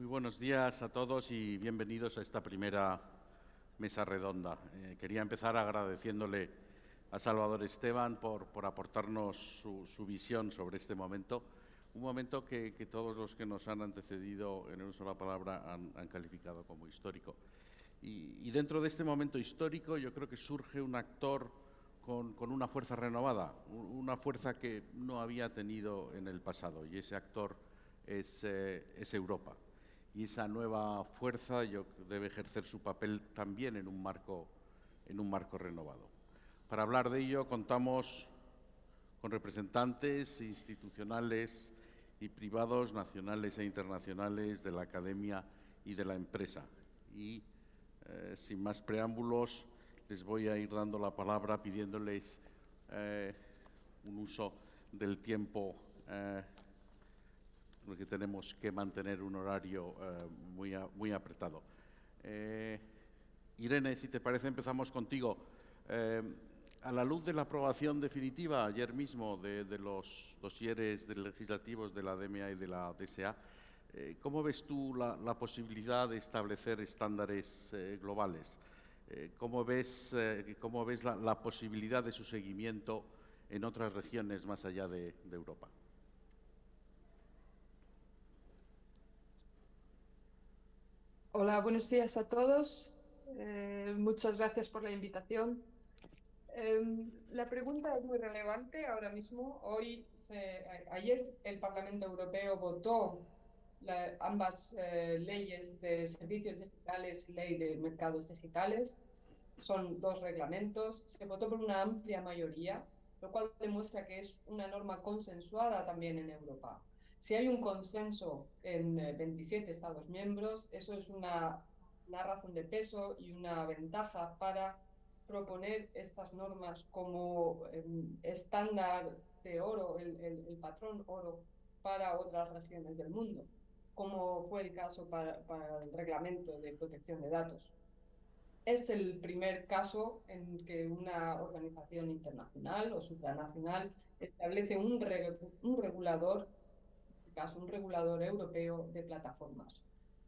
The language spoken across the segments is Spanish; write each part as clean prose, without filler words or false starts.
Muy buenos días a todos y bienvenidos a esta primera mesa redonda. Quería empezar agradeciéndole a Salvador Esteban por aportarnos su visión sobre este momento, un momento que todos los que nos han antecedido en una sola palabra han calificado como histórico. Y dentro de este momento histórico yo creo que surge un actor con una fuerza renovada, una fuerza que no había tenido en el pasado, y ese actor es Europa. Y esa nueva fuerza debe ejercer su papel también en un marco renovado. Para hablar de ello contamos con representantes institucionales y privados, nacionales e internacionales, de la academia y de la empresa. Y sin más preámbulos, les voy a ir dando la palabra pidiéndoles un uso del tiempo porque tenemos que mantener un horario muy apretado. Irene, si te parece, empezamos contigo. A la luz de la aprobación definitiva ayer mismo de los dosieres legislativos de la DMA y de la DSA, ¿cómo ves tú la posibilidad de establecer estándares globales? ¿Cómo ves la posibilidad de su seguimiento en otras regiones más allá de Europa? Hola, buenos días a todos. Muchas gracias por la invitación. La pregunta es muy relevante ahora mismo. Ayer el Parlamento Europeo votó ambas leyes de servicios digitales y ley de mercados digitales. Son dos reglamentos. Se votó por una amplia mayoría, lo cual demuestra que es una norma consensuada también en Europa. Si hay un consenso en 27 Estados miembros, eso es una razón de peso y una ventaja para proponer estas normas como estándar de oro, el patrón oro para otras regiones del mundo, como fue el caso para el reglamento de protección de datos. Es el primer caso en que una organización internacional o supranacional establece un regulador, en este caso un regulador europeo de plataformas.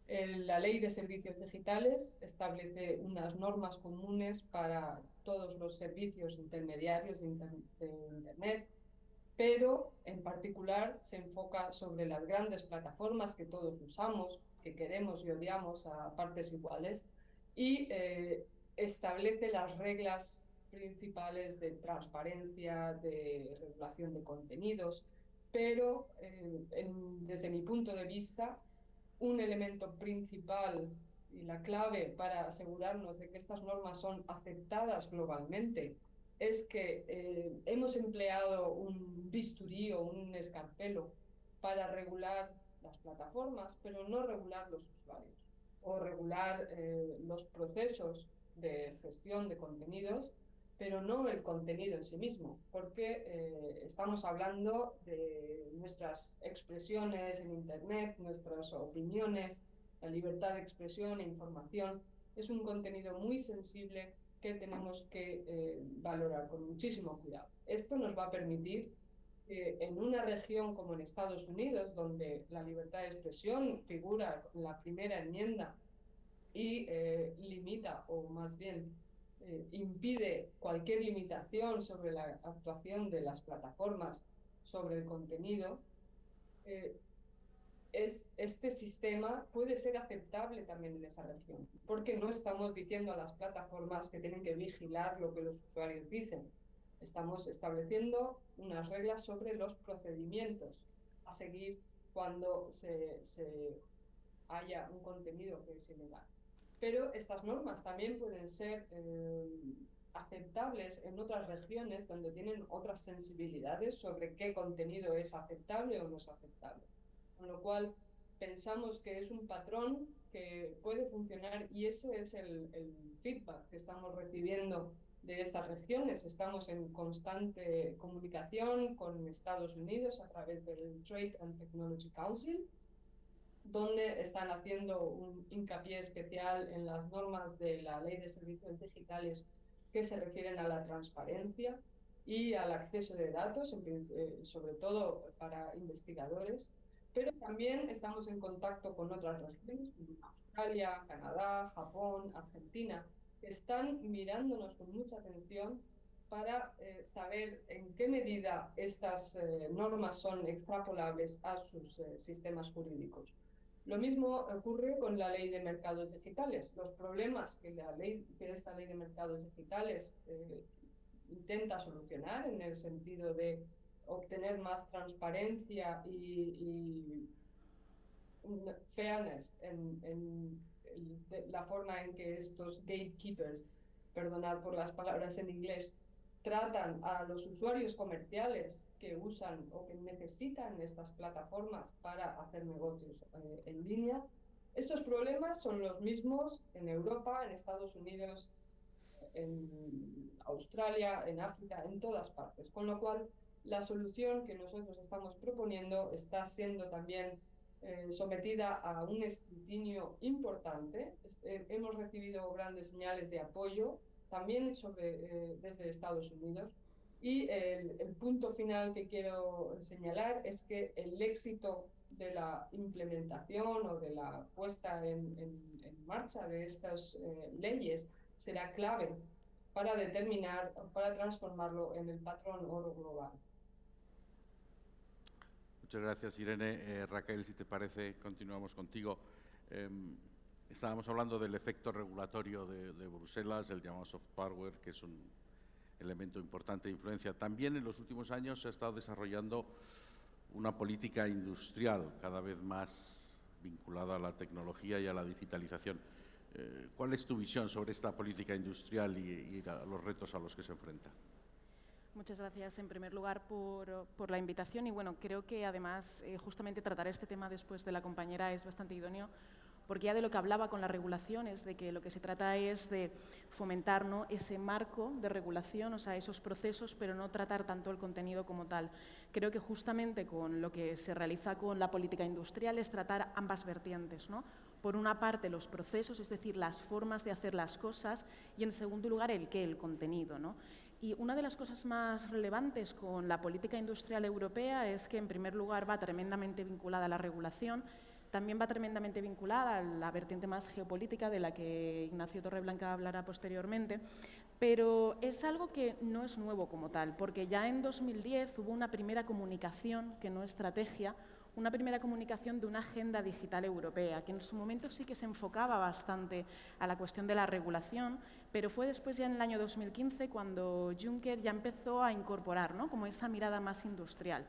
La Ley de Servicios Digitales establece unas normas comunes para todos los servicios intermediarios de Internet, pero en particular se enfoca sobre las grandes plataformas que todos usamos, que queremos y odiamos a partes iguales, y establece las reglas principales de transparencia, de regulación de contenidos, pero desde mi punto de vista, un elemento principal y la clave para asegurarnos de que estas normas son aceptadas globalmente es que hemos empleado un bisturí o un escalpelo para regular las plataformas, pero no regular los usuarios o regular los procesos de gestión de contenidos, pero no el contenido en sí mismo, porque estamos hablando de nuestras expresiones en Internet, nuestras opiniones, la libertad de expresión e información. Es un contenido muy sensible que tenemos que valorar con muchísimo cuidado. Esto nos va a permitir en una región como en Estados Unidos, donde la libertad de expresión figura en la primera enmienda y limita, o más bien impide cualquier limitación sobre la actuación de las plataformas sobre el contenido, eh, este sistema puede ser aceptable también en esa región, porque no estamos diciendo a las plataformas que tienen que vigilar lo que los usuarios dicen. Estamos estableciendo unas reglas sobre los procedimientos a seguir cuando se haya un contenido que es ilegal. Pero estas normas también pueden ser aceptables en otras regiones donde tienen otras sensibilidades sobre qué contenido es aceptable o no es aceptable. Con lo cual, pensamos que es un patrón que puede funcionar y ese es el feedback que estamos recibiendo de estas regiones. Estamos en constante comunicación con Estados Unidos a través del Trade and Technology Council, donde están haciendo un hincapié especial en las normas de la Ley de Servicios Digitales que se refieren a la transparencia y al acceso de datos, sobre todo para investigadores. pero también estamos en contacto con otras regiones, como Australia, Canadá, Japón, Argentina, que están mirándonos con mucha atención para saber en qué medida estas normas son extrapolables a sus sistemas jurídicos. Lo mismo ocurre con la ley de mercados digitales. Los problemas que esta ley de mercados digitales intenta solucionar en el sentido de obtener más transparencia y fairness en la forma en que estos gatekeepers, perdonad por las palabras en inglés, tratan a los usuarios comerciales que usan o que necesitan estas plataformas para hacer negocios en línea. Estos problemas son los mismos en Europa, en Estados Unidos, en Australia, en África, en todas partes. Con lo cual, la solución que nosotros estamos proponiendo está siendo también sometida a un escrutinio importante. Hemos recibido grandes señales de apoyo también desde Estados Unidos. Y el punto final que quiero señalar es que el éxito de la implementación o de la puesta en marcha de estas leyes será clave para determinar, para transformarlo en el patrón oro global. Muchas gracias, Irene. Raquel, si te parece, continuamos contigo. Estábamos hablando del efecto regulatorio de Bruselas, el llamado soft power, que es un elemento importante de influencia. También en los últimos años se ha estado desarrollando una política industrial cada vez más vinculada a la tecnología y a la digitalización. ¿Cuál es tu visión sobre esta política industrial y los retos a los que se enfrenta? Muchas gracias, en primer lugar, por la invitación. Y bueno, creo que además justamente tratar este tema después de la compañera es bastante idóneo, porque ya de lo que hablaba con la regulación es de que lo que se trata es de fomentar, ¿no?, ese marco de regulación, o sea, esos procesos, pero no tratar tanto el contenido como tal. Creo que justamente con lo que se realiza con la política industrial es tratar ambas vertientes, ¿no? Por una parte, los procesos, es decir, las formas de hacer las cosas, y en segundo lugar, el contenido, ¿no? Y una de las cosas más relevantes con la política industrial europea es que, en primer lugar, va tremendamente vinculada a la regulación, también va tremendamente vinculada a la vertiente más geopolítica, de la que Ignacio Torreblanca hablará posteriormente, pero es algo que no es nuevo como tal, porque ya en 2010 hubo una primera comunicación, que no estrategia, una primera comunicación de una agenda digital europea, que en su momento sí que se enfocaba bastante a la cuestión de la regulación, pero fue después, ya en el año 2015, cuando Juncker ya empezó a incorporar, ¿no?, como esa mirada más industrial,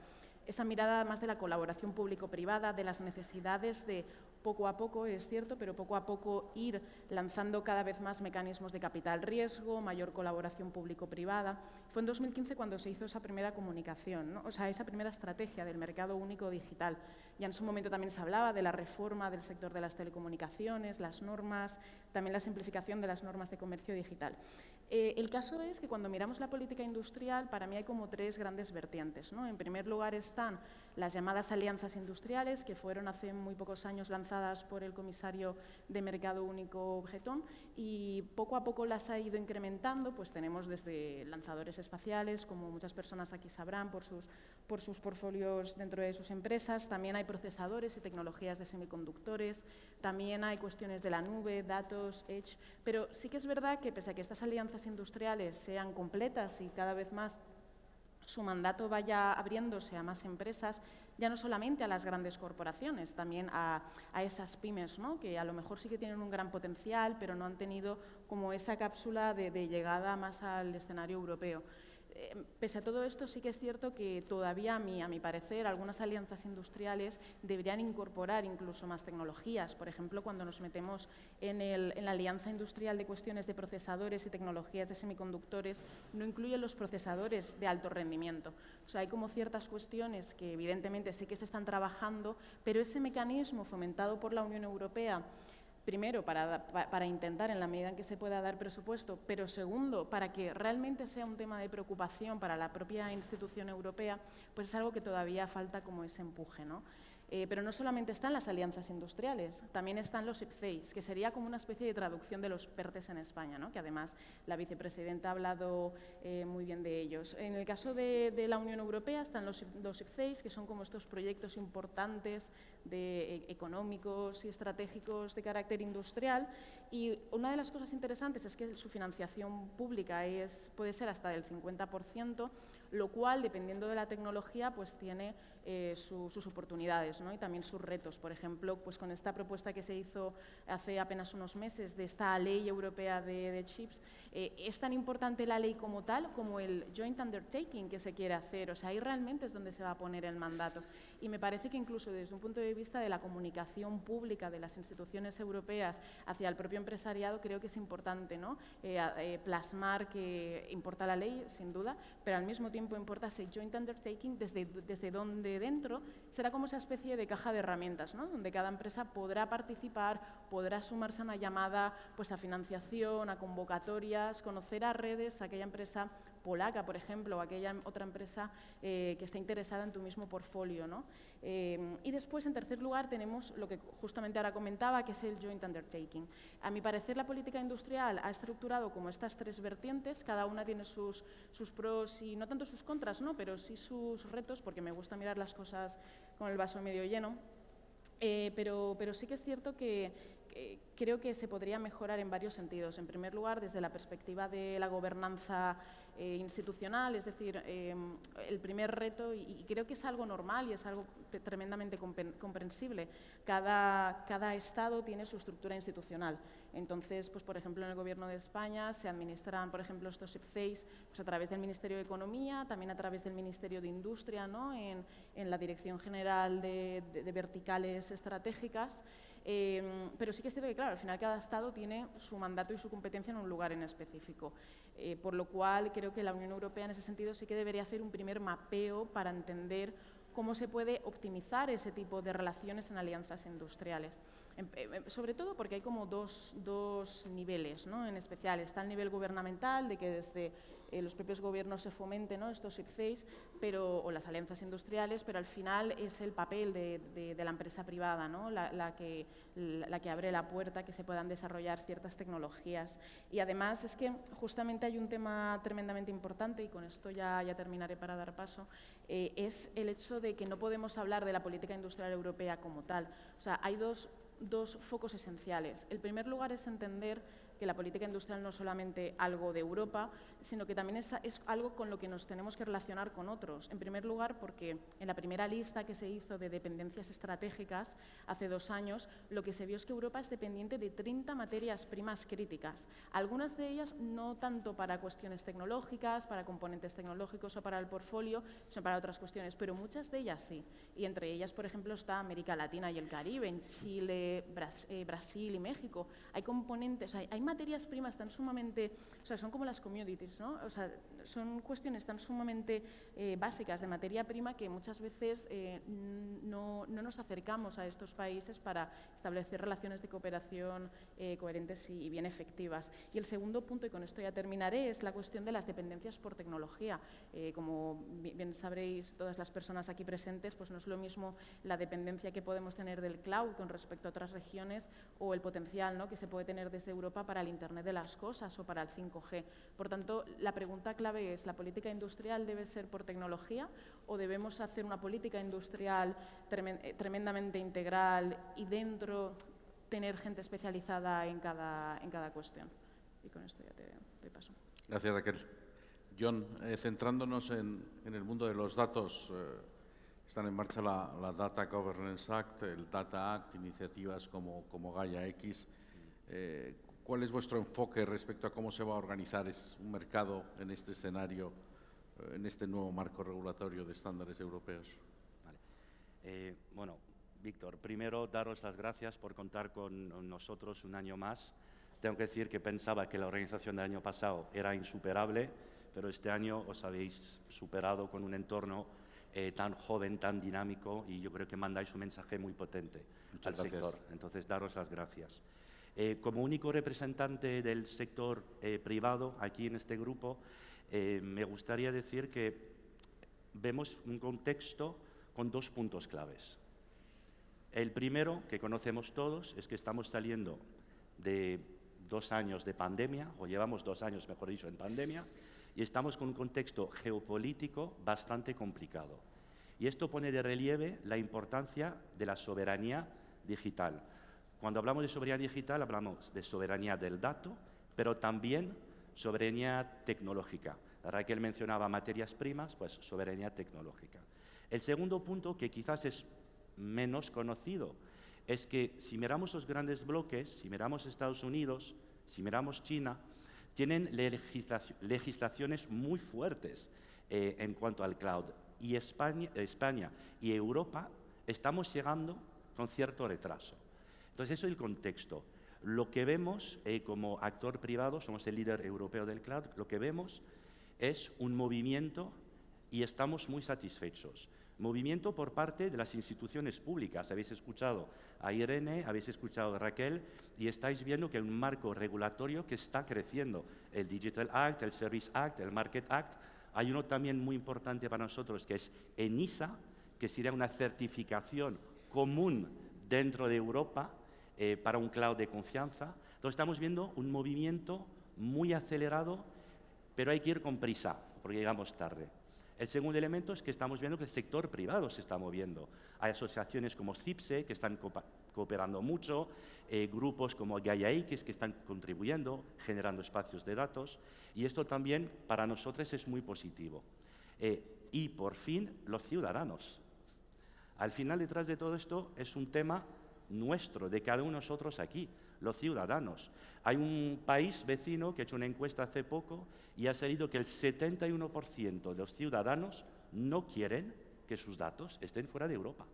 esa mirada más de la colaboración público-privada, de las necesidades de poco a poco, es cierto, pero poco a poco ir lanzando cada vez más mecanismos de capital riesgo, mayor colaboración público-privada. Fue en 2015 cuando se hizo esa primera comunicación, ¿no?, o sea, esa primera estrategia del mercado único digital. Ya en su momento también se hablaba de la reforma del sector de las telecomunicaciones, las normas, también la simplificación de las normas de comercio digital. El caso es que cuando miramos la política industrial, para mí hay como tres grandes vertientes, ¿no? En primer lugar están las llamadas alianzas industriales, que fueron hace muy pocos años lanzadas por el comisario de Mercado Único Bretón, y poco a poco las ha ido incrementando. Pues tenemos desde lanzadores espaciales, como muchas personas aquí sabrán por sus portfolios dentro de sus empresas. También hay procesadores y tecnologías de semiconductores, también hay cuestiones de la nube, datos, edge, pero sí que es verdad que pese a que estas alianzas industriales sean completas y cada vez más su mandato vaya abriéndose a más empresas, ya no solamente a las grandes corporaciones, también a esas pymes, ¿no?, que a lo mejor sí que tienen un gran potencial, pero no han tenido como esa cápsula de llegada más al escenario europeo. Pese a todo esto, sí que es cierto que todavía, a mi parecer, algunas alianzas industriales deberían incorporar incluso más tecnologías. Por ejemplo, cuando nos metemos en la alianza industrial de cuestiones de procesadores y tecnologías de semiconductores, no incluyen los procesadores de alto rendimiento. O sea, hay como ciertas cuestiones que evidentemente sí que se están trabajando, pero ese mecanismo fomentado por la Unión Europea, primero, para intentar, en la medida en que se pueda, dar presupuesto, pero segundo, para que realmente sea un tema de preocupación para la propia institución europea, pues es algo que todavía falta como ese empuje, ¿no? Pero no solamente están las alianzas industriales, también están los IPCEIs, que sería como una especie de traducción de los PERTEs en España, ¿no? Que además la vicepresidenta ha hablado muy bien de ellos. En el caso de la Unión Europea están los IPCEIs, que son como estos proyectos importantes económicos y estratégicos de carácter industrial, y una de las cosas interesantes es que su financiación pública puede ser hasta del 50%, lo cual, dependiendo de la tecnología, pues tiene sus oportunidades, ¿no? Y también sus retos. Por ejemplo, pues con esta propuesta que se hizo hace apenas unos meses de esta ley europea de chips, es tan importante la ley como tal como el joint undertaking que se quiere hacer. O sea, ahí realmente es donde se va a poner el mandato. Y me parece que incluso desde un punto de vista de la comunicación pública de las instituciones europeas hacia el propio empresariado, creo que es importante, ¿no? Plasmar que importa la ley, sin duda, pero al mismo tiempo importa ese joint undertaking desde donde dentro será como esa especie de caja de herramientas, ¿no? Donde cada empresa podrá participar, podrá sumarse a una llamada, pues a financiación, a convocatorias, conocer a redes, a aquella empresa polaca, por ejemplo, o aquella otra empresa que esté interesada en tu mismo portfolio, ¿no? Y después, en tercer lugar, tenemos lo que justamente ahora comentaba, que es el joint undertaking. A mi parecer, la política industrial ha estructurado como estas tres vertientes, cada una tiene sus pros y no tanto sus contras, ¿no? Pero sí sus retos, porque me gusta mirar las cosas con el vaso medio lleno. Pero sí que es cierto que creo que se podría mejorar en varios sentidos. En primer lugar, desde la perspectiva de la gobernanza institucional, es decir, el primer reto, y creo que es algo normal y es algo tremendamente comprensible, cada Estado tiene su estructura institucional. Entonces, pues, por ejemplo, en el Gobierno de España se administran, por ejemplo, estos IPCEIs pues, a través del Ministerio de Economía, también a través del Ministerio de Industria, ¿no? en la Dirección General de Verticales Estratégicas. Pero sí que es cierto que, claro, al final cada Estado tiene su mandato y su competencia en un lugar en específico, por lo cual creo que la Unión Europea en ese sentido sí que debería hacer un primer mapeo para entender cómo se puede optimizar ese tipo de relaciones en alianzas industriales. Sobre todo porque hay como dos niveles, ¿no? En especial está el nivel gubernamental, de que desde los propios gobiernos se fomenten, ¿no? Estos IPCEIs o las alianzas industriales, pero al final es el papel de la empresa privada, ¿no? la que abre la puerta a que se puedan desarrollar ciertas tecnologías. Y además es que justamente hay un tema tremendamente importante, y con esto ya terminaré para dar paso, es el hecho de que no podemos hablar de la política industrial europea como tal. O sea, hay dos focos esenciales. El primer lugar es entender que la política industrial no es solamente algo de Europa, sino que también es algo con lo que nos tenemos que relacionar con otros. En primer lugar, porque en la primera lista que se hizo de dependencias estratégicas hace 2 años, lo que se vio es que Europa es dependiente de 30 materias primas críticas. Algunas de ellas no tanto para cuestiones tecnológicas, para componentes tecnológicos o para el portfolio, sino para otras cuestiones, pero muchas de ellas sí. Y entre ellas, por ejemplo, está América Latina y el Caribe, en Chile, Brasil y México. Hay componentes, hay materias primas tan sumamente, o sea, son como las commodities, ¿no? O sea, son cuestiones tan sumamente básicas de materia prima que muchas veces no nos acercamos a estos países para establecer relaciones de cooperación coherentes y bien efectivas. Y el segundo punto, y con esto ya terminaré, es la cuestión de las dependencias por tecnología. Como bien sabréis todas las personas aquí presentes, pues no es lo mismo la dependencia que podemos tener del cloud con respecto a otras regiones o el potencial, ¿no? que se puede tener desde Europa para el Internet de las cosas o para el 5G. Por tanto, la pregunta clave es, ¿la política industrial debe ser por tecnología o debemos hacer una política industrial tremendamente integral y dentro tener gente especializada en cada cuestión? Y con esto ya te paso. Gracias, Raquel. John, centrándonos en el mundo de los datos, están en marcha la Data Governance Act, el Data Act, iniciativas como Gaia X. ¿Cuál es vuestro enfoque respecto a cómo se va a organizar un mercado en este escenario, en este nuevo marco regulatorio de estándares europeos? Vale. Bueno, Víctor, primero daros las gracias por contar con nosotros un año más. Tengo que decir que pensaba que la organización del año pasado era insuperable, pero este año os habéis superado con un entorno tan joven, tan dinámico, y yo creo que mandáis un mensaje muy potente al sector. Entonces, daros las gracias. Como único representante del sector privado aquí en este grupo, me gustaría decir que vemos un contexto con 2 puntos claves. El primero, que conocemos todos, es que estamos saliendo de 2 años de pandemia, o llevamos 2 años, mejor dicho, en pandemia, y estamos con un contexto geopolítico bastante complicado. Y esto pone de relieve la importancia de la soberanía digital. Cuando hablamos de soberanía digital, hablamos de soberanía del dato, pero también soberanía tecnológica. Raquel mencionaba materias primas, pues soberanía tecnológica. El segundo punto, que quizás es menos conocido, es que si miramos los grandes bloques, si miramos Estados Unidos, si miramos China, tienen legislaciones muy fuertes en cuanto al cloud. Y España y Europa estamos llegando con cierto retraso. Entonces, eso es el contexto. Lo que vemos como actor privado, somos el líder europeo del cloud, lo que vemos es un movimiento y estamos muy satisfechos. Movimiento por parte de las instituciones públicas. Habéis escuchado a Irene, habéis escuchado a Raquel y estáis viendo que hay un marco regulatorio que está creciendo. El Digital Act, el Service Act, el Market Act. Hay uno también muy importante para nosotros que es ENISA, que sería una certificación común dentro de Europa para un cloud de confianza. Entonces estamos viendo un movimiento muy acelerado, pero hay que ir con prisa porque llegamos tarde. El segundo elemento es que estamos viendo que el sector privado se está moviendo. Hay asociaciones como CIPSE que están cooperando mucho, grupos como Gaia X que están contribuyendo, generando espacios de datos, y esto también para nosotros es muy positivo. Y por fin, los ciudadanos. Al final, detrás de todo esto es un tema nuestro, de cada uno de nosotros aquí, los ciudadanos. Hay un país vecino que ha hecho una encuesta hace poco y ha salido que el 71% de los ciudadanos no quieren que sus datos estén fuera de Europa.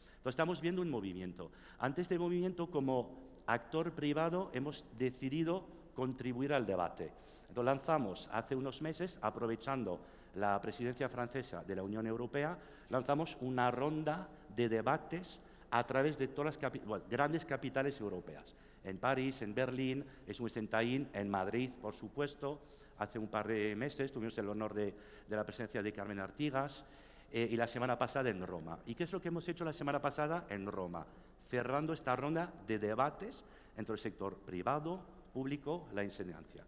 Entonces estamos viendo un movimiento. Ante este movimiento, como actor privado, hemos decidido contribuir al debate. Lo lanzamos hace unos meses, aprovechando la presidencia francesa de la Unión Europea, lanzamos una ronda de debates a través de todas las grandes capitales europeas. En París, en Berlín, estuvimos en Tallinn, en Madrid, por supuesto. Hace un par de meses tuvimos el honor de la presencia de Carmen Artigas y la semana pasada en Roma. ¿Y qué es lo que hemos hecho la semana pasada en Roma? Cerrando esta ronda de debates entre el sector privado, público, la enseñanza.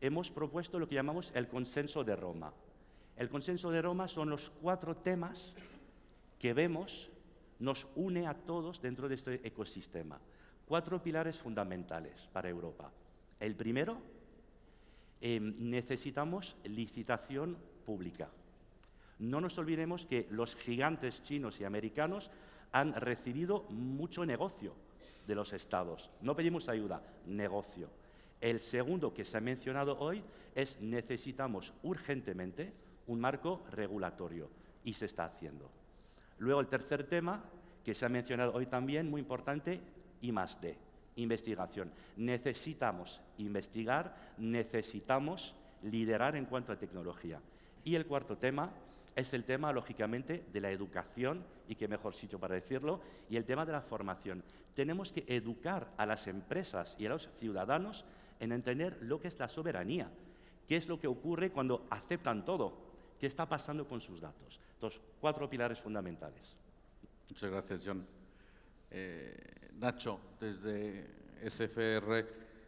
Hemos propuesto lo que llamamos el consenso de Roma. El consenso de Roma son los 4 temas que vemos nos une a todos dentro de este ecosistema. 4 pilares fundamentales para Europa. El primero, necesitamos licitación pública. No nos olvidemos que los gigantes chinos y americanos han recibido mucho negocio de los estados. No pedimos ayuda, negocio. El segundo que se ha mencionado hoy es necesitamos urgentemente un marco regulatorio y se está haciendo. Luego el tercer tema que se ha mencionado hoy también, muy importante, I+D, investigación. Necesitamos investigar, necesitamos liderar en cuanto a tecnología. Y el cuarto tema es el tema, lógicamente, de la educación, y qué mejor sitio para decirlo, y el tema de la formación. Tenemos que educar a las empresas y a los ciudadanos en entender lo que es la soberanía, qué es lo que ocurre cuando aceptan todo, qué está pasando con sus datos. Entonces, 4 pilares fundamentales. Muchas gracias, John. Nacho, desde SFR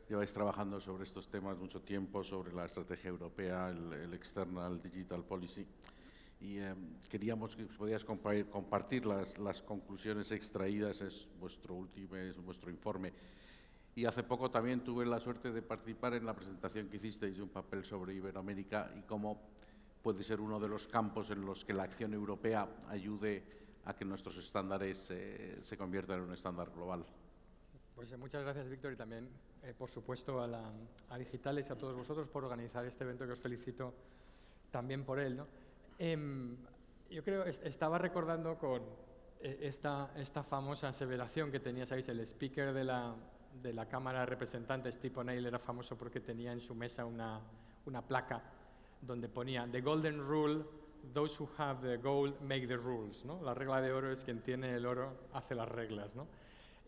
lleváis trabajando sobre estos temas mucho tiempo, sobre la estrategia europea, el External Digital Policy, y queríamos que podías compartir las conclusiones extraídas, es vuestro informe. Y hace poco también tuve la suerte de participar en la presentación que hicisteis de un papel sobre Iberoamérica y cómo puede ser uno de los campos en los que la acción europea ayude a que nuestros estándares se conviertan en un estándar global. Pues muchas gracias, Víctor, y también, por supuesto, a Digitales y a todos vosotros por organizar este evento, que os felicito también por él, ¿no? Yo creo, estaba recordando con esta famosa aseveración que tenía, ¿sabéis? El speaker de la Cámara de Representantes, Tip O'Neill, era famoso porque tenía en su mesa una placa donde ponía The Golden Rule, those who have the gold make the rules, ¿no? La regla de oro es quien tiene el oro hace las reglas, ¿no?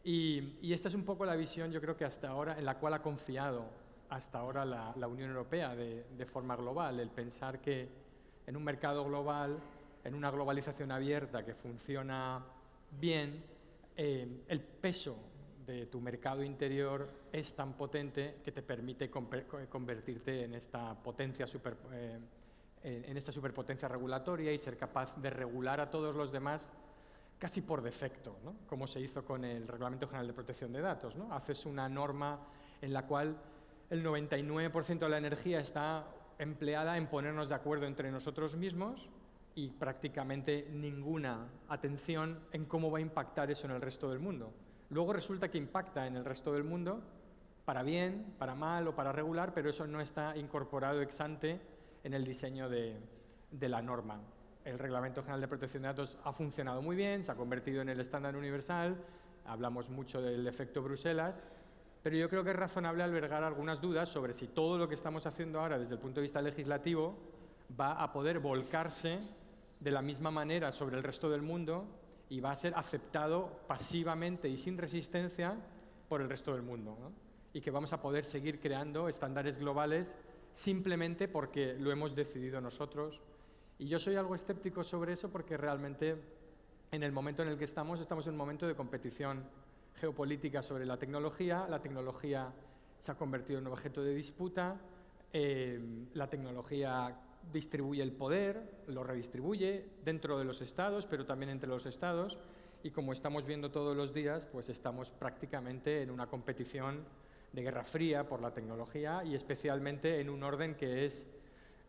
Y esta es un poco la visión, yo creo que hasta ahora, en la cual ha confiado hasta ahora la Unión Europea de forma global, el pensar que en un mercado global, en una globalización abierta que funciona bien, el peso de tu mercado interior es tan potente que te permite convertirte en esta potencia en esta superpotencia regulatoria y ser capaz de regular a todos los demás casi por defecto, ¿no? Como se hizo con el Reglamento General de Protección de Datos, ¿no? Haces una norma en la cual el 99% de la energía está empleada en ponernos de acuerdo entre nosotros mismos y prácticamente ninguna atención en cómo va a impactar eso en el resto del mundo. Luego resulta que impacta en el resto del mundo para bien, para mal o para regular, pero eso no está incorporado ex ante en el diseño de la norma. El Reglamento General de Protección de Datos ha funcionado muy bien, se ha convertido en el estándar universal, hablamos mucho del efecto Bruselas, pero yo creo que es razonable albergar algunas dudas sobre si todo lo que estamos haciendo ahora desde el punto de vista legislativo va a poder volcarse de la misma manera sobre el resto del mundo y va a ser aceptado pasivamente y sin resistencia por el resto del mundo, ¿no? Y que vamos a poder seguir creando estándares globales simplemente porque lo hemos decidido nosotros. Y yo soy algo escéptico sobre eso porque realmente en el momento en el que estamos en un momento de competición geopolítica sobre la tecnología se ha convertido en un objeto de disputa, la tecnología distribuye el poder, lo redistribuye dentro de los estados, pero también entre los estados, y como estamos viendo todos los días, pues estamos prácticamente en una competición de guerra fría por la tecnología y especialmente en un orden que es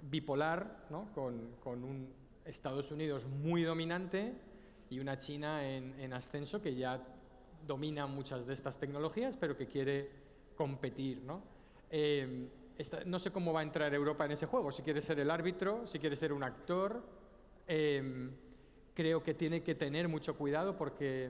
bipolar, ¿no? con un Estados Unidos muy dominante y una China en ascenso que ya domina muchas de estas tecnologías, pero que quiere competir, ¿no? No sé cómo va a entrar Europa en ese juego, si quiere ser el árbitro, si quiere ser un actor. Creo que tiene que tener mucho cuidado porque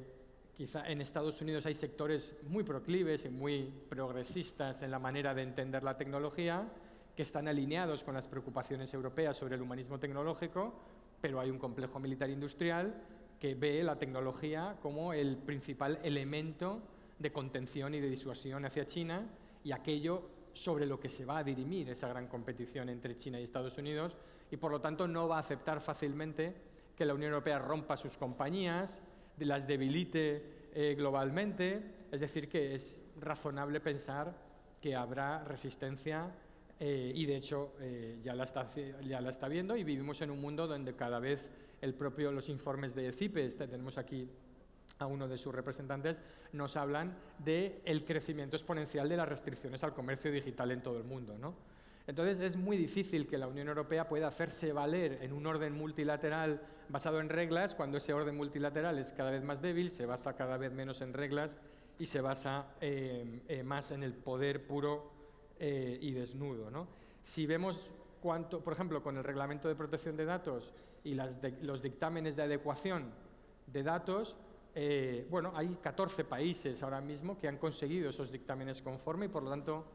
quizá en Estados Unidos hay sectores muy proclives y muy progresistas en la manera de entender la tecnología, que están alineados con las preocupaciones europeas sobre el humanismo tecnológico, pero hay un complejo militar industrial que ve la tecnología como el principal elemento de contención y de disuasión hacia China y aquello sobre lo que se va a dirimir esa gran competición entre China y Estados Unidos, y por lo tanto no va a aceptar fácilmente que la Unión Europea rompa sus compañías, las debilite globalmente. Es decir, que es razonable pensar que habrá resistencia y de hecho ya la está viendo, y vivimos en un mundo donde cada vez los informes de CIPES, tenemos aquí a uno de sus representantes, nos hablan del crecimiento exponencial de las restricciones al comercio digital en todo el mundo, ¿no? Entonces es muy difícil que la Unión Europea pueda hacerse valer en un orden multilateral basado en reglas cuando ese orden multilateral es cada vez más débil, se basa cada vez menos en reglas y se basa más en el poder puro y desnudo, ¿no? Si vemos por ejemplo, con el Reglamento de Protección de Datos y los dictámenes de adecuación de datos, bueno, hay 14 países ahora mismo que han conseguido esos dictámenes conforme y por lo tanto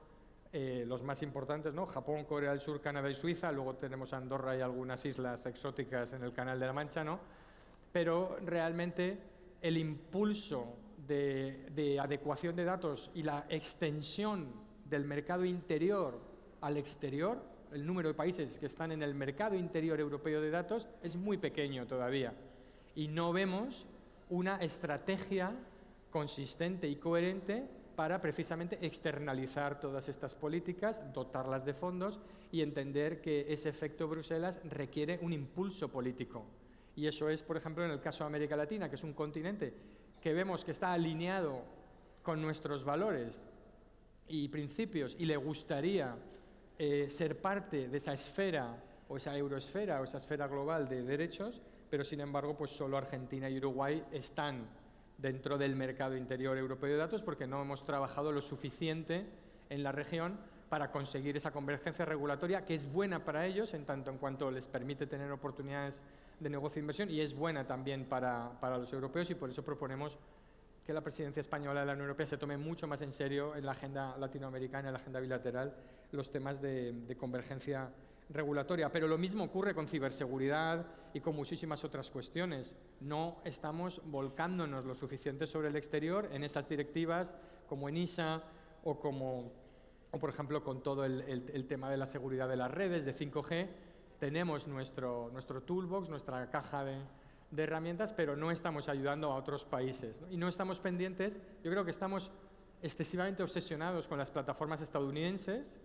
los más importantes, ¿no? Japón, Corea del Sur, Canadá y Suiza, luego tenemos Andorra y algunas islas exóticas en el Canal de la Mancha, ¿no? Pero realmente el impulso de adecuación de datos y la extensión del mercado interior al exterior, el número de países que están en el mercado interior europeo de datos es muy pequeño todavía y no vemos una estrategia consistente y coherente para precisamente externalizar todas estas políticas, dotarlas de fondos y entender que ese efecto Bruselas requiere un impulso político. Y eso es, por ejemplo, en el caso de América Latina, que es un continente que vemos que está alineado con nuestros valores y principios y le gustaría ser parte de esa esfera o esa euroesfera o esa esfera global de derechos, pero sin embargo pues solo Argentina y Uruguay están dentro del mercado interior europeo de datos porque no hemos trabajado lo suficiente en la región para conseguir esa convergencia regulatoria que es buena para ellos en tanto en cuanto les permite tener oportunidades de negocio e inversión y es buena también para los europeos, y por eso proponemos que la presidencia española de la Unión Europea se tome mucho más en serio en la agenda latinoamericana, en la agenda bilateral, los temas de convergencia regulatoria. Pero lo mismo ocurre con ciberseguridad y con muchísimas otras cuestiones. No estamos volcándonos lo suficiente sobre el exterior en esas directivas como ENISA o por ejemplo con todo el tema de la seguridad de las redes, de 5G. Tenemos nuestro toolbox, nuestra caja de herramientas, pero no estamos ayudando a otros países, ¿no? Y no estamos pendientes, yo creo que estamos excesivamente obsesionados con las plataformas estadounidenses,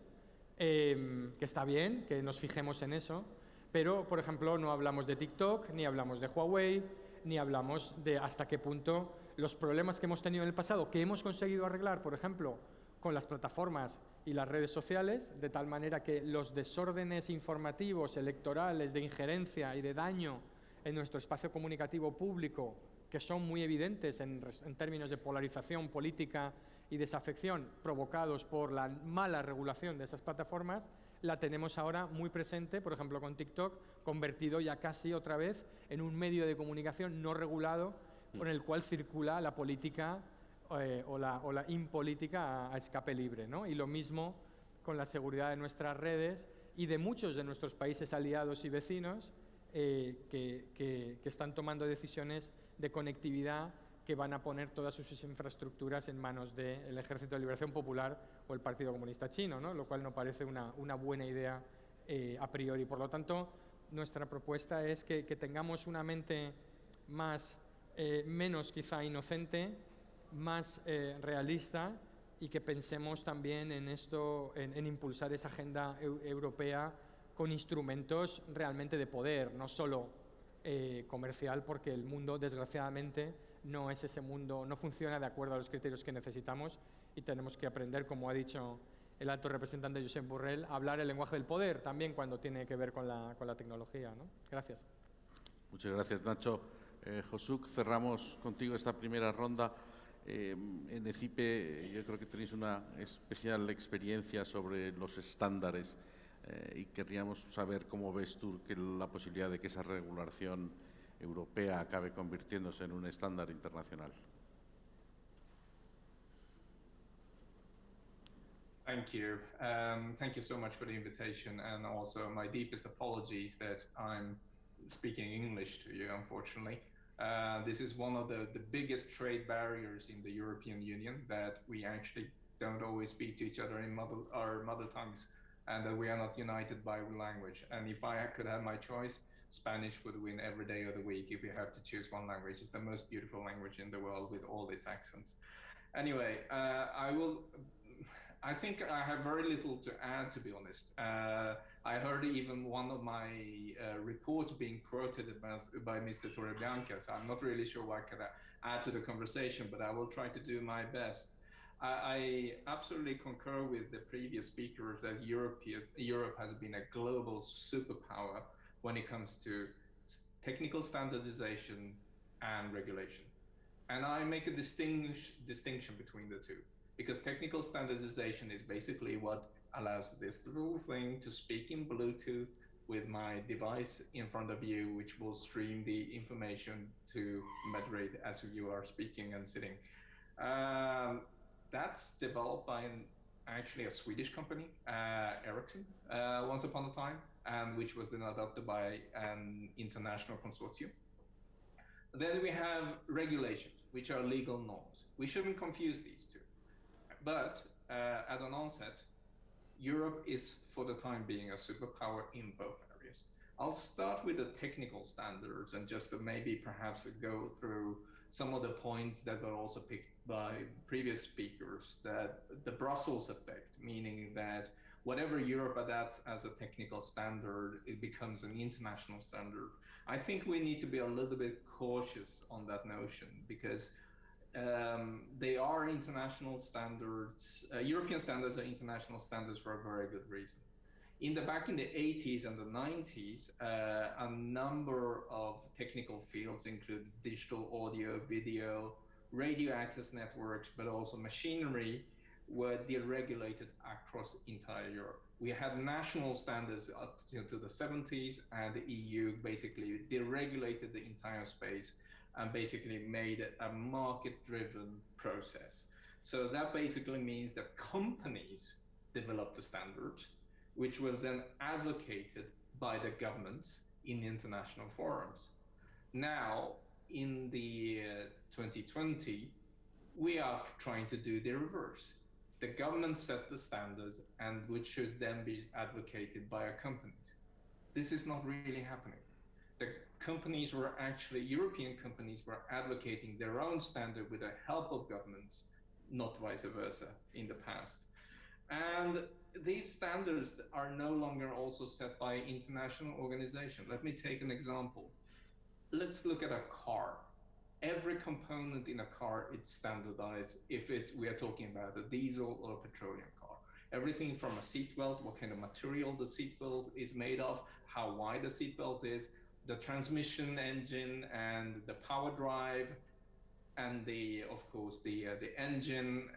que está bien que nos fijemos en eso, pero, por ejemplo, no hablamos de TikTok, ni hablamos de Huawei, ni hablamos de hasta qué punto los problemas que hemos tenido en el pasado, que hemos conseguido arreglar, por ejemplo, con las plataformas y las redes sociales, de tal manera que los desórdenes informativos, electorales, de injerencia y de daño en nuestro espacio comunicativo público, que son muy evidentes en términos de polarización política y desafección provocados por la mala regulación de esas plataformas, la tenemos ahora muy presente, por ejemplo con TikTok, convertido ya casi otra vez en un medio de comunicación no regulado con el cual circula la política o la impolítica a escape libre, ¿no? Y lo mismo con la seguridad de nuestras redes y de muchos de nuestros países aliados y vecinos que están tomando decisiones de conectividad que van a poner todas sus infraestructuras en manos del Ejército de Liberación Popular o el Partido Comunista Chino, ¿no? Lo cual no parece una buena idea a priori. Por lo tanto, nuestra propuesta es que tengamos una mente menos quizá inocente, más realista, y que pensemos también en esto, en impulsar esa agenda europea con instrumentos realmente de poder, no solo comercial, porque el mundo, desgraciadamente, no es ese mundo, no funciona de acuerdo a los criterios que necesitamos, y tenemos que aprender, como ha dicho el alto representante Josep Borrell, a hablar el lenguaje del poder también cuando tiene que ver con la tecnología, ¿no? Gracias. Muchas gracias, Nacho. Josuk, cerramos contigo esta primera ronda. En ECIPE yo creo que tenéis una especial experiencia sobre los estándares y querríamos saber cómo ves tú la posibilidad de que esa regulación europea acabe convirtiéndose en un estándar internacional. Thank you. Thank you so much for the invitation, and also my deepest apologies that I'm speaking English to you, unfortunately. This is one of the biggest trade barriers in the European Union, that we actually don't always speak to each other in our mother tongues, and that we are not united by language. And if I could have my choice, Spanish would win every day of the week if you have to choose one language. It's the most beautiful language in the world with all its accents. Anyway, I think I have very little to add, to be honest. I heard even one of my reports being quoted by Mr. Torreblanca, so I'm not really sure what I can add to the conversation, but I will try to do my best. I absolutely concur with the previous speakers that Europe has been a global superpower when it comes to technical standardization and regulation. And I make a distinction between the two, because technical standardization is basically what allows this little thing to speak in Bluetooth with my device in front of you, which will stream the information to Madrid as you are speaking and sitting. That's developed by actually a Swedish company, Ericsson, once upon a time, and which was then adopted by an international consortium. Then we have regulations, which are legal norms. We shouldn't confuse these two. But at an onset, Europe is, for the time being, a superpower in both areas. I'll start with the technical standards and just to maybe perhaps go through some of the points that were also picked by previous speakers, that the Brussels effect, meaning that whatever Europe adapts as a technical standard, it becomes an international standard. I think we need to be a little bit cautious on that notion, because they are international standards. European standards are international standards for a very good reason. Back in the 80s and the 90s, a number of technical fields, include digital audio, video, radio access networks, but also machinery, were deregulated across entire Europe. We had national standards up to the 70s, and the EU basically deregulated the entire space and basically made it a market-driven process. So that basically means that companies developed the standards, which was then advocated by the governments in international forums. Now, in the 2020, we are trying to do the reverse. The government sets the standards, and which should then be advocated by our companies. This is not really happening. the companies were actually, European companies were advocating their own standard with the help of governments, not vice versa in the past. And these standards are no longer also set by international organizations. Let me take an example. Let's look at a car. Every component in a car, it's standardized if we are talking about a diesel or a petroleum car. Everything from a seatbelt, what kind of material the seatbelt is made of, how wide the seatbelt is, the transmission engine and the power drive, and of course, the engine,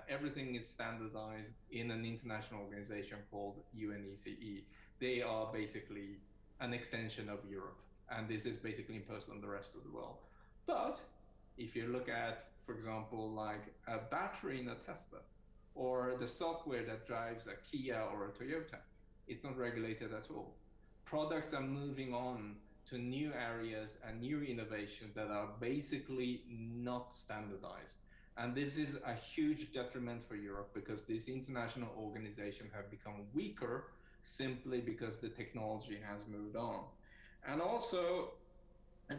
everything is standardized in an international organization called UNECE. They are basically an extension of Europe, and this is basically imposed on the rest of the world. But if you look at, for example, like a battery in a Tesla, or the software that drives a Kia or a Toyota, it's not regulated at all. Products are moving on to new areas and new innovations that are basically not standardized. And this is a huge detriment for Europe because these international organizations have become weaker simply because the technology has moved on. And also,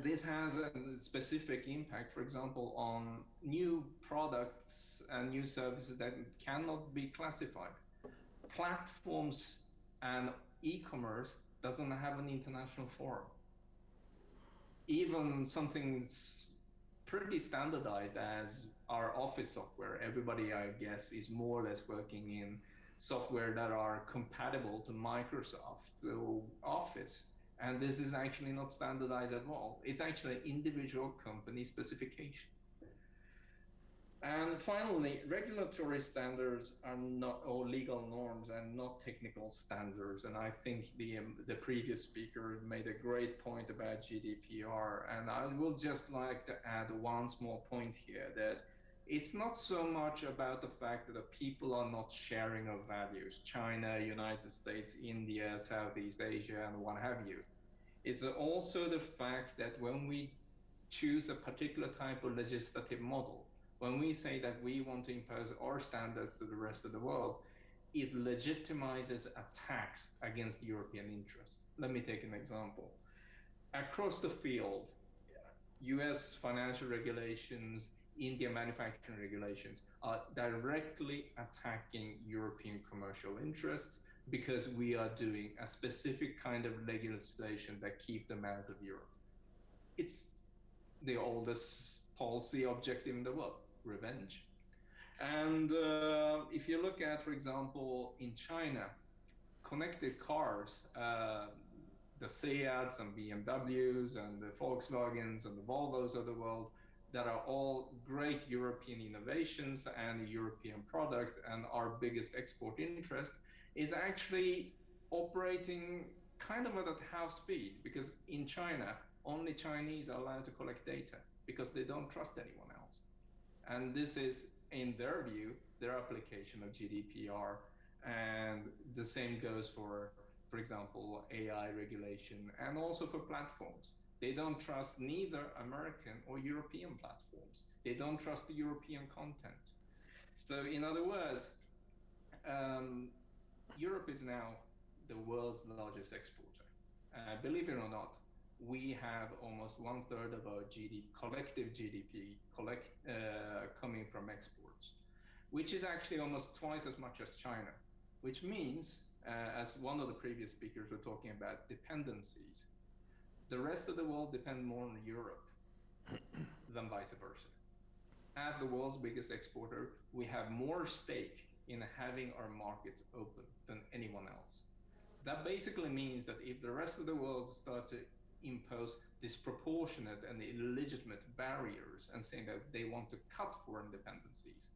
this has a specific impact, for example, on new products and new services that cannot be classified. Platforms and e-commerce doesn't have an international forum. Even something's pretty standardized as our office software. Everybody, I guess, is more or less working in software that are compatible to Microsoft Office. And this is actually not standardized at all. It's actually individual company specification. And finally, regulatory standards are not, or legal norms are not technical standards. And I think the previous speaker made a great point about GDPR. And I will just like to add one small point here, that it's not so much about the fact that the people are not sharing of values, China, United States, India, Southeast Asia, and what have you. It's also the fact that when we choose a particular type of legislative model, when we say that we want to impose our standards to the rest of the world, it legitimizes attacks against European interests. Let me take an example. Across the field, US financial regulations, India manufacturing regulations are directly attacking European commercial interests because we are doing a specific kind of legislation that keep them out of Europe. It's the oldest policy objective in the world, revenge. And if you look at, for example, in China, connected cars, the Seats and BMWs and the Volkswagens and the Volvos of the world, that are all great European innovations and European products, and our biggest export interest is actually operating kind of at half speed, because in China, only Chinese are allowed to collect data because they don't trust anyone else. And this is, in their view, their application of GDPR. And the same goes for example, AI regulation, and also for platforms. They don't trust neither American or European platforms. They don't trust the European content. So in other words, Europe is now the world's largest exporter. Believe it or not, we have almost 1/3 of our collective GDP coming from exports, which is actually almost twice as much as China, which means, as one of the previous speakers were talking about, dependencies. The rest of the world depend more on Europe than vice versa. As the world's biggest exporter, we have more stake in having our markets open than anyone else. That basically means that if the rest of the world start to impose disproportionate and illegitimate barriers and saying that they want to cut foreign dependencies,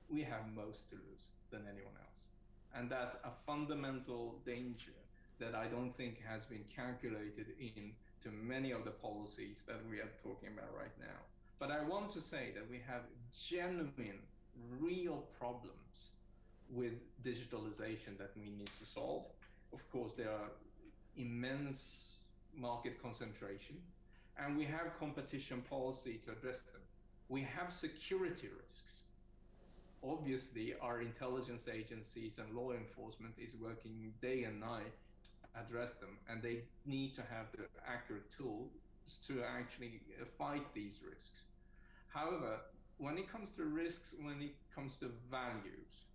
we have most to lose than anyone else. And that's a fundamental danger that I don't think has been calculated into many of the policies that we are talking about right now. But I want to say that we have genuine, real problems with digitalization that we need to solve. Of course, there are immense market concentration, and we have competition policy to address them. We have security risks. Obviously, our intelligence agencies and law enforcement is working day and night address them, and they need to have the accurate tools to actually fight these risks. However, when it comes to risks, when it comes to values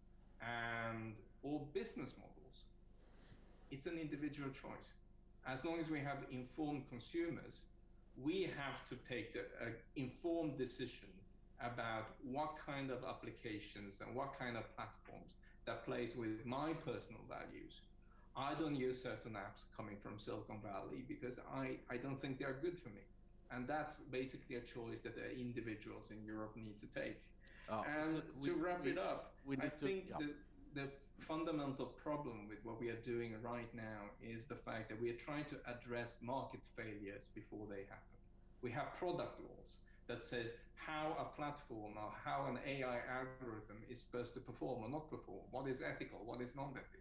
and or business models, it's an individual choice. As long as we have informed consumers, we have to take the informed decision about what kind of applications and what kind of platforms that plays with my personal values. I don't use certain apps coming from Silicon Valley because I don't think they're good for me. And that's basically a choice that the individuals in Europe need to take. And to wrap it up, I think the fundamental problem with what we are doing right now is the fact that we are trying to address market failures before they happen. We have product laws that says how a platform or how an AI algorithm is supposed to perform or not perform, what is ethical, what is non-ethical.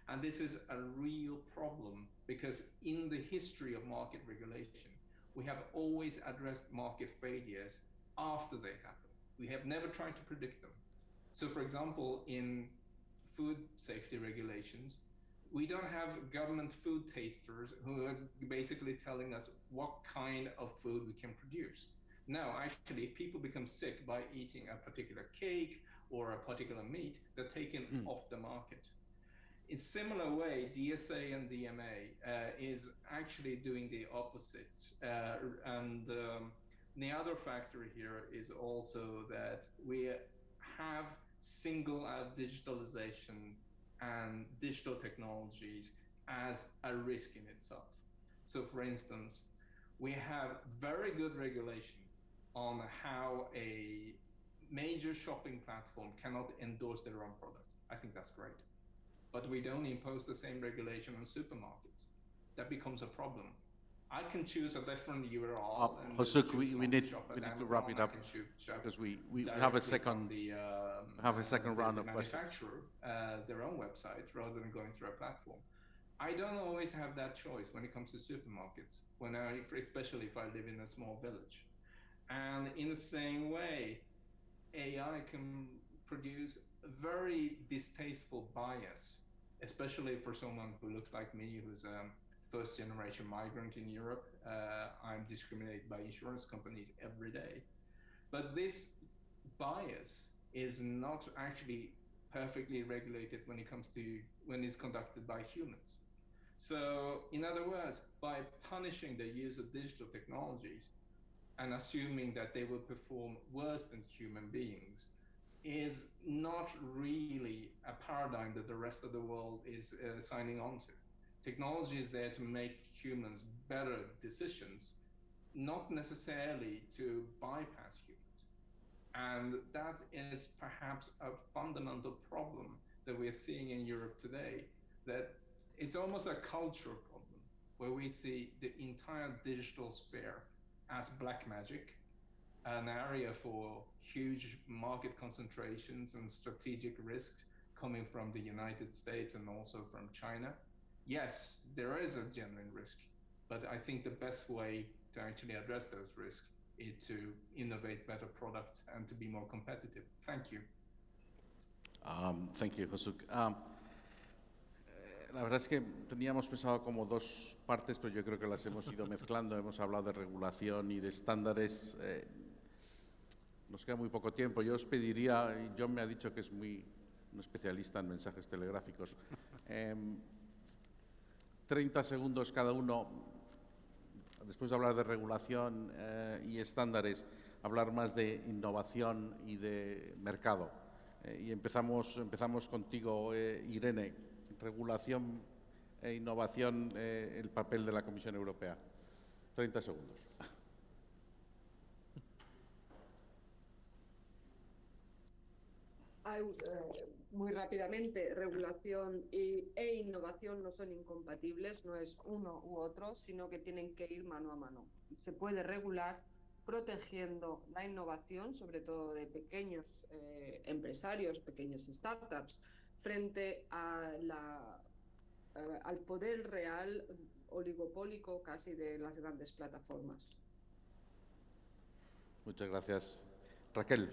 And this is a real problem because in the history of market regulation, we have always addressed market failures after they happen. We have never tried to predict them. So for example, in food safety regulations, we don't have government food tasters who are basically telling us what kind of food we can produce. No, actually, if people become sick by eating a particular cake or a particular meat, they're taken off the market. In similar way, DSA and DMA is actually doing the opposite. The other factor here is also that we have single out digitalization and digital technologies as a risk in itself. So for instance, we have very good regulation on how a major shopping platform cannot endorse their own products. I think that's great. But we don't impose the same regulation on supermarkets. That becomes a problem. I can choose a different URL. Housuk, we need to wrap it up because we have a second round of questions. Manufacturer their own website rather than going through a platform. I don't always have that choice when it comes to supermarkets, especially if I live in a small village. And in the same way, AI can produce a very distasteful bias, especially for someone who looks like me, who's a first-generation migrant in Europe. I'm discriminated by insurance companies every day. But this bias is not actually perfectly regulated when it's conducted by humans. So in other words, by punishing the use of digital technologies and assuming that they will perform worse than human beings is not really a paradigm that the rest of the world is signing on to. Technology is there to make humans better decisions, not necessarily to bypass humans. And that is perhaps a fundamental problem that we're seeing in Europe today, that it's almost a cultural problem where we see the entire digital sphere as black magic, an area for huge market concentrations and strategic risks coming from the United States and also from China. Yes, there is a genuine risk, but I think the best way to actually address those risks is to innovate better products and to be more competitive. Thank you. Thank you, Housuk. La verdad es que teníamos pensado como dos partes, pero yo creo que las hemos ido mezclando. Hemos hablado de regulación y de estándares. Nos queda muy poco tiempo. Yo os pediría, y John me ha dicho que es un especialista en mensajes telegráficos, 30 segundos cada uno, después de hablar de regulación y estándares, hablar más de innovación y de mercado. Y empezamos contigo, Irene. Regulación e innovación, el papel de la Comisión Europea. 30 segundos. Muy rápidamente, regulación e innovación no son incompatibles, no es uno u otro, sino que tienen que ir mano a mano. Se puede regular protegiendo la innovación, sobre todo de pequeños empresarios, pequeños startups, frente al poder real oligopólico casi de las grandes plataformas. Muchas gracias. Raquel.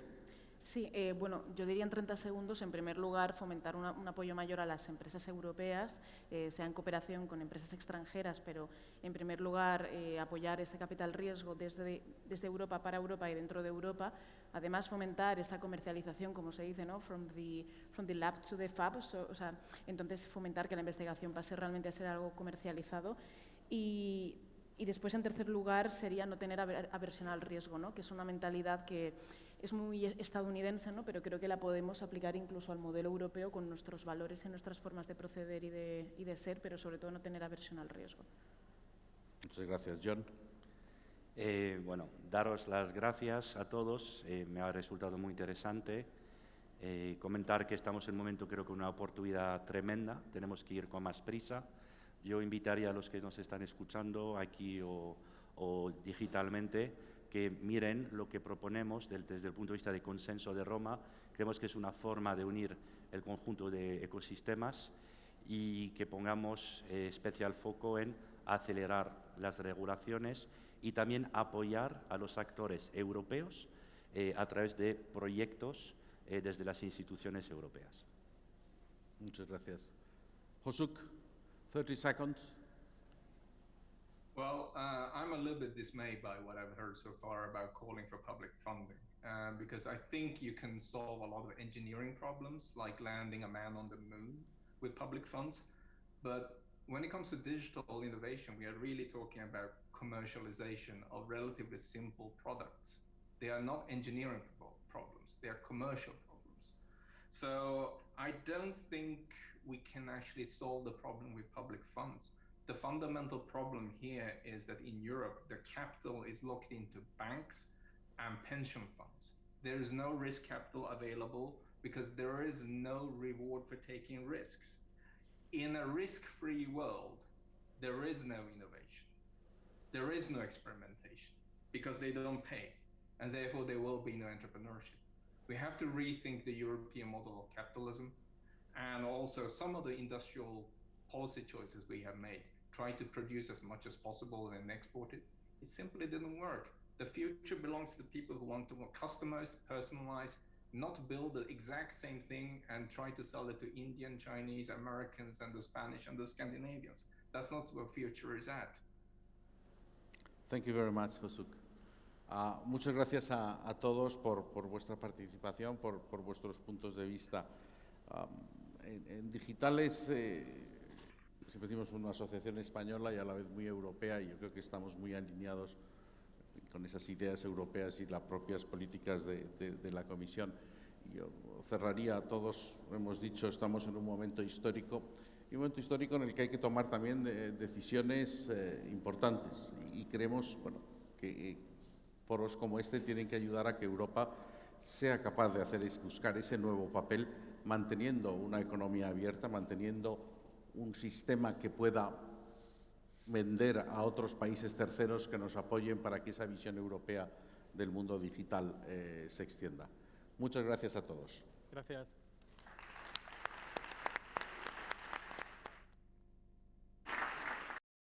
Sí, bueno, yo diría en 30 segundos, en primer lugar, fomentar un apoyo mayor a las empresas europeas, sea en cooperación con empresas extranjeras, pero en primer lugar apoyar ese capital riesgo desde Europa para Europa y dentro de Europa. Además, fomentar esa comercialización, como se dice, ¿no? From the lab to the fab, o sea, entonces fomentar que la investigación pase realmente a ser algo comercializado. Y después, en tercer lugar, sería no tener aversión al riesgo, ¿no? Que es una mentalidad que es muy estadounidense, ¿no? Pero creo que la podemos aplicar incluso al modelo europeo con nuestros valores y nuestras formas de proceder y de ser, pero sobre todo no tener aversión al riesgo. Muchas gracias. John. Bueno, daros las gracias a todos. Me ha resultado muy interesante. Comentar que estamos en un momento, creo que una oportunidad tremenda. Tenemos que ir con más prisa. Yo invitaría a los que nos están escuchando aquí o digitalmente que miren lo que proponemos desde el punto de vista de consenso de Roma. Creemos que es una forma de unir el conjunto de ecosistemas y que pongamos especial foco en acelerar las regulaciones y también apoyar a los actores europeos a través de proyectos desde las instituciones europeas. Muchas gracias. Josuk, 30 seconds. Well, I'm a little bit dismayed by what I've heard so far about calling for public funding, because I think you can solve a lot of engineering problems, like landing a man on the moon, with public funds. But when it comes to digital innovation, we are really talking about commercialization of relatively simple products. They are not engineering problems, they are commercial problems. So I don't think we can actually solve the problem with public funds. The fundamental problem here is that in Europe, the capital is locked into banks and pension funds. There is no risk capital available because there is no reward for taking risks. In a risk-free world, there is no innovation. There is no experimentation because they don't pay, and therefore there will be no entrepreneurship. We have to rethink the European model of capitalism and also some of the industrial policy choices we have made. Try to produce as much as possible and export it. It simply didn't work. The future belongs to the people who want to customize, personalize, not build the exact same thing and try to sell it to Indian, Chinese, Americans, and the Spanish and the Scandinavians. That's not where future is at. Thank you very much, Josuk. Muchas gracias a todos por vuestra participación, por vuestros puntos de vista. En Digitales siempre decimos una asociación española y a la vez muy europea, y yo creo que estamos muy alineados con esas ideas europeas y las propias políticas de la Comisión. Yo cerraría, todos hemos dicho, estamos en un momento histórico, y un momento histórico en el que hay que tomar también decisiones importantes, y creemos que foros como este tienen que ayudar a que Europa sea capaz de buscar ese nuevo papel, manteniendo una economía abierta, manteniendo un sistema que pueda vender a otros países terceros que nos apoyen para que esa visión europea del mundo digital se extienda. Muchas gracias a todos. Gracias.